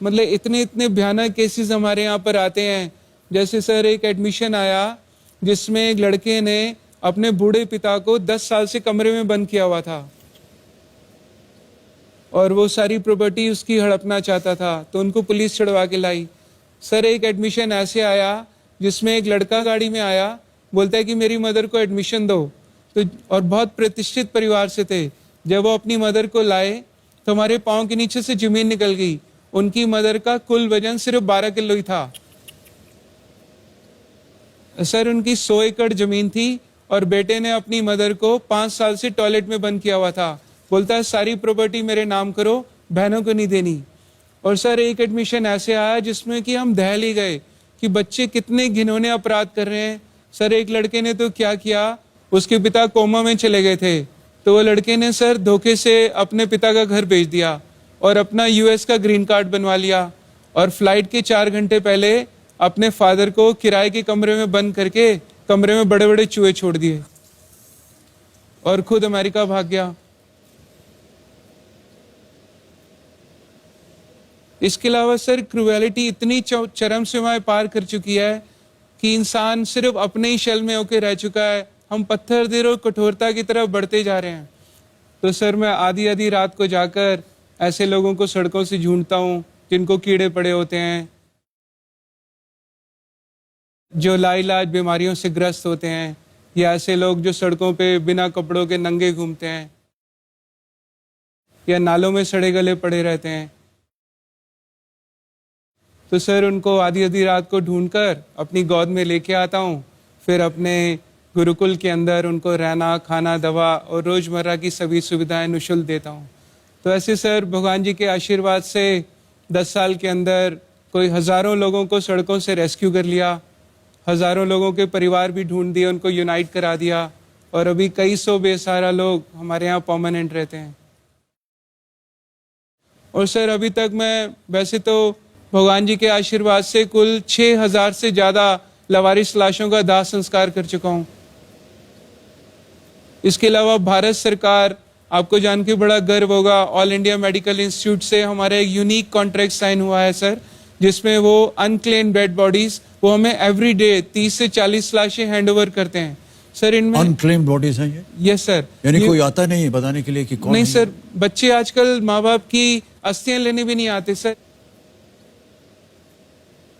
मतलब इतने इतने भयानक केसेस हमारे यहाँ पर आते हैं। जैसे सर एक एडमिशन आया जिसमें एक लड़के ने अपने बूढ़े पिता को 10 साल से कमरे में बंद किया हुआ था और वो सारी प्रॉपर्टी उसकी हड़पना चाहता था, तो उनको पुलिस छुड़वा के लाई। सर एक एडमिशन ऐसे आया जिसमें एक लड़का गाड़ी में आया, बोलता है कि मेरी मदर को एडमिशन दो, तो और बहुत प्रतिष्ठित परिवार से थे। जब वो अपनी मदर को लाए तो हमारे पाँव के नीचे से जमीन निकल गई। उनकी मदर का कुल वजन सिर्फ 12 किलो ही था। सर उनकी 100 एकड़ जमीन थी और बेटे ने अपनी मदर को 5 साल से टॉयलेट में बंद किया हुआ था। बोलता है सारी प्रॉपर्टी मेरे नाम करो, बहनों को नहीं देनी। और सर एक एडमिशन ऐसे आया जिसमें कि हम दहल ही गए कि बच्चे कितने घिनौने अपराध कर रहे हैं। सर एक लड़के ने तो क्या किया, उसके पिता कोमा में चले गए थे, तो वो लड़के ने सर धोखे से अपने पिता का घर बेच दिया और अपना यूएस का ग्रीन कार्ड बनवा लिया और फ्लाइट के 4 घंटे पहले अपने फादर को किराए के कमरे में बंद करके कमरे में बड़े बड़े चूहे छोड़ दिए और खुद अमेरिका भाग गया। इसके अलावा सर क्रूएलिटी इतनी चरम सीमाएं पार कर चुकी है कि इंसान सिर्फ अपने ही शल में होकर रह चुका है। हम पत्थर दिल और कठोरता की तरफ बढ़ते जा रहे हैं। तो सर मैं आधी आधी रात को जाकर ऐसे लोगों को सड़कों से ढूंढता हूँ जिनको कीड़े पड़े होते हैं, जो लाइलाज बीमारियों से ग्रस्त होते हैं, या ऐसे लोग जो सड़कों पे बिना कपड़ों के नंगे घूमते हैं या नालों में सड़े गले पड़े रहते हैं। तो सर उनको आधी आधी रात को ढूंढकर अपनी गोद में लेके आता हूँ, फिर अपने गुरुकुल के अंदर उनको रहना, खाना, दवा और रोजमर्रा की सभी सुविधाएं निःशुल्क देता हूँ। तो ऐसे सर भगवान जी के आशीर्वाद से 10 साल के अंदर कोई हजारों लोगों को सड़कों से रेस्क्यू कर लिया, हजारों लोगों के परिवार भी ढूंढ दिए, उनको यूनाइट करा दिया और अभी कई सौ बेसहारा लोग हमारे यहाँ परमानेंट रहते हैं। और सर अभी तक मैं वैसे तो भगवान जी के आशीर्वाद से कुल 6000 से ज्यादा लवारिस लाशों का दाह संस्कार कर चुका हूँ। इसके अलावा भारत सरकार, आपको जान के बड़ा गर्व होगा, ऑल इंडिया मेडिकल इंस्टीट्यूट से हमारा एक यूनिक कॉन्ट्रैक्ट साइन हुआ है सर, जिसमें वो अनक्लेम्ड डेड बॉडीज वो हमें एवरी डे 30 से 40 लाशें हैंड ओवर करते हैं। सर इनमें अनक्लेम्ड बॉडीज हैं ये? Yes sir. यानी कोई आता नहीं है बताने के लिए कि कौन? नहीं सर, बच्चे आजकल माँ बाप की अस्थियां लेने भी नहीं आते सर।